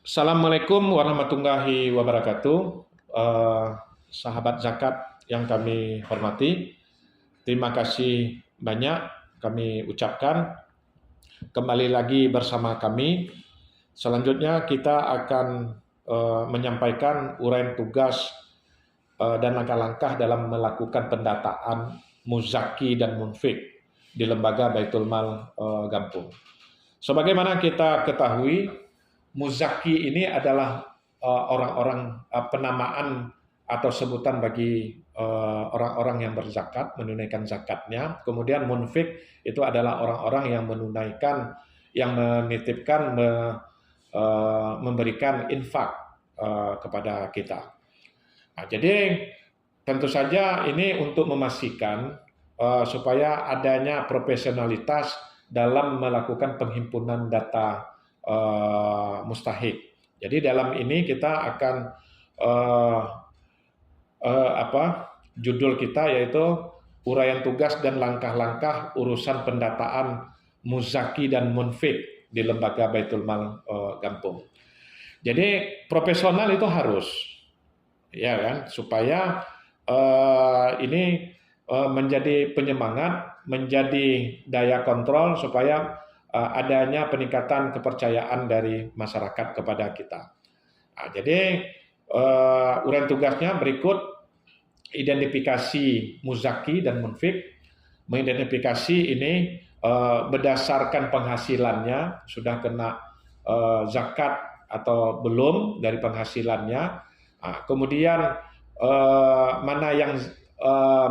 Assalamualaikum warahmatullahi wabarakatuh. Eh, Sahabat zakat yang kami hormati, terima kasih banyak kami ucapkan. Kembali lagi bersama kami. Selanjutnya kita akan menyampaikan uraian tugas dan langkah-langkah dalam melakukan pendataan muzaki dan munfik di lembaga Baitul Mal Gampung. Sebagaimana kita ketahui, muzaki ini adalah orang-orang penamaan atau sebutan bagi orang-orang yang berzakat, menunaikan zakatnya. Kemudian munfik itu adalah orang-orang yang menunaikan, yang menitipkan, memberikan infak kepada kita. Nah, jadi tentu saja ini untuk memastikan supaya adanya profesionalitas dalam melakukan penghimpunan data mustahik. Jadi dalam ini kita akan uh, judul kita yaitu uraian tugas dan langkah-langkah urusan pendataan muzaki dan munfik di lembaga Baitul Mal Gampung. Jadi profesional itu harus, ya kan, supaya ini menjadi penyemangat, menjadi daya kontrol supaya adanya peningkatan kepercayaan dari masyarakat kepada kita. Nah, jadi uraian tugasnya berikut: identifikasi muzaki dan munfik. Mengidentifikasi ini berdasarkan penghasilannya, sudah kena zakat atau belum dari penghasilannya. Nah, kemudian mana yang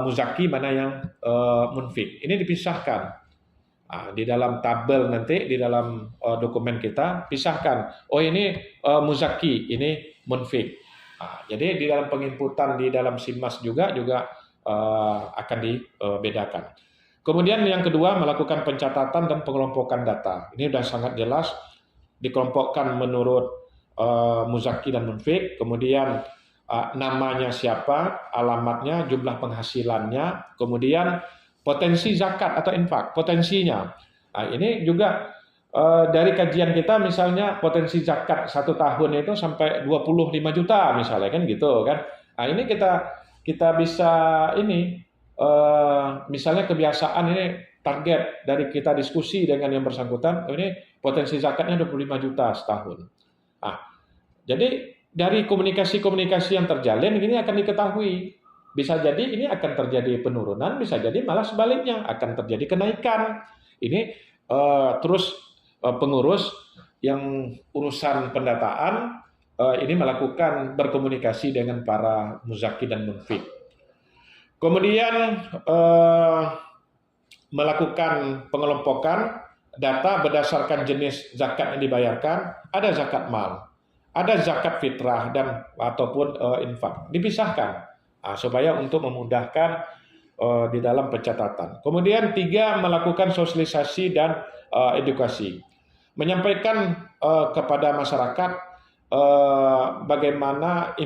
muzaki, mana yang munfik. Ini dipisahkan. Di dalam tabel nanti, di dalam dokumen kita, pisahkan. Oh, ini muzaki, ini munfik. Jadi di dalam penginputan di dalam SIMAS juga akan dibedakan. Kemudian yang kedua, melakukan pencatatan dan pengelompokan data. Ini sudah sangat jelas dikelompokkan menurut muzaki dan munfik. Kemudian namanya siapa, alamatnya, jumlah penghasilannya, kemudian potensi zakat atau infak, potensinya. Nah, ini juga dari kajian kita, misalnya potensi zakat 1 tahun itu sampai 25 juta misalnya, kan gitu kan. Nah, ini kita bisa ini misalnya kebiasaan ini, target dari kita diskusi dengan yang bersangkutan, ini potensi zakatnya 25 juta setahun. Nah, jadi dari komunikasi-komunikasi yang terjalin ini akan diketahui. Bisa jadi ini akan terjadi penurunan, bisa jadi malah sebaliknya akan terjadi kenaikan. Ini terus pengurus yang urusan pendataan ini melakukan berkomunikasi dengan para muzaki dan munfik. Kemudian melakukan pengelompokan data berdasarkan jenis zakat yang dibayarkan. Ada zakat mal, ada zakat fitrah dan ataupun infak, dipisahkan supaya untuk memudahkan di dalam pencatatan. Kemudian 3, melakukan sosialisasi dan edukasi, menyampaikan kepada masyarakat bagaimana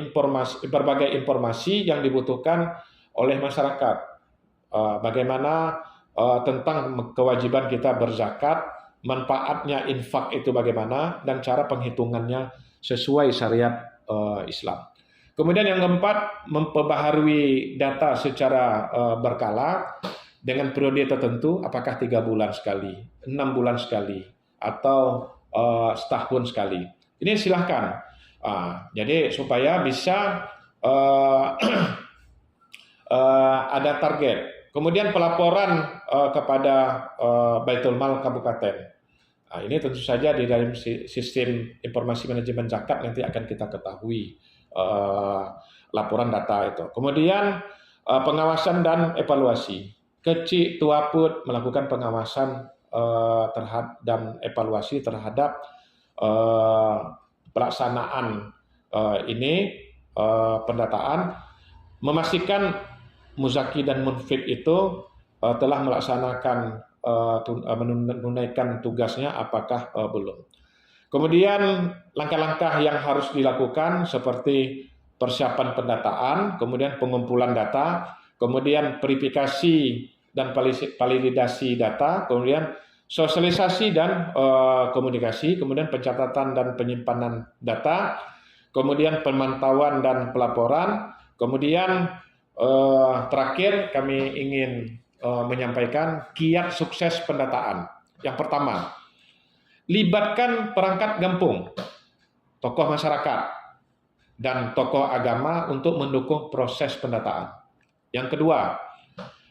berbagai informasi yang dibutuhkan oleh masyarakat, bagaimana tentang kewajiban kita berzakat, manfaatnya infak itu bagaimana, dan cara penghitungannya sesuai syariat Islam. Kemudian yang keempat, memperbaharui data secara berkala dengan periode tertentu, apakah 3 bulan sekali, 6 bulan sekali, atau setahun sekali. Ini silahkan. Jadi supaya bisa ada target. Kemudian pelaporan kepada Baitul Mal Kabupaten. Ini tentu saja di dalam sistem informasi manajemen zakat nanti akan kita ketahui laporan data itu. Kemudian pengawasan dan evaluasi. Kecil Tuaput melakukan pengawasan dan evaluasi terhadap pelaksanaan ini pendataan, memastikan muzaki dan munfik itu telah melaksanakan menunaikan tugasnya, apakah belum. Kemudian langkah-langkah yang harus dilakukan seperti persiapan pendataan, kemudian pengumpulan data, kemudian verifikasi dan validasi data, kemudian sosialisasi dan komunikasi, kemudian pencatatan dan penyimpanan data, kemudian pemantauan dan pelaporan, kemudian terakhir kami ingin menyampaikan kiat sukses pendataan. Yang pertama, libatkan perangkat kampung, tokoh masyarakat, dan tokoh agama untuk mendukung proses pendataan. Yang kedua,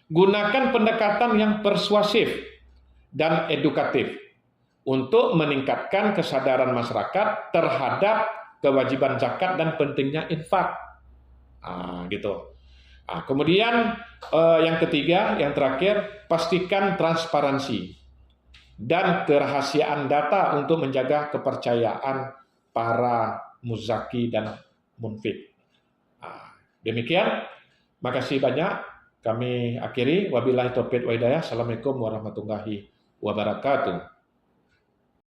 gunakan pendekatan yang persuasif dan edukatif untuk meningkatkan kesadaran masyarakat terhadap kewajiban zakat dan pentingnya infak. Gitu. Kemudian yang ketiga, yang terakhir, pastikan transparansi dan kerahasiaan data untuk menjaga kepercayaan para muzaki dan munfik. Demikian, makasih banyak. Kami akhiri. Wabillahi taufiq wa hidayah. Assalamualaikum warahmatullahi wabarakatuh.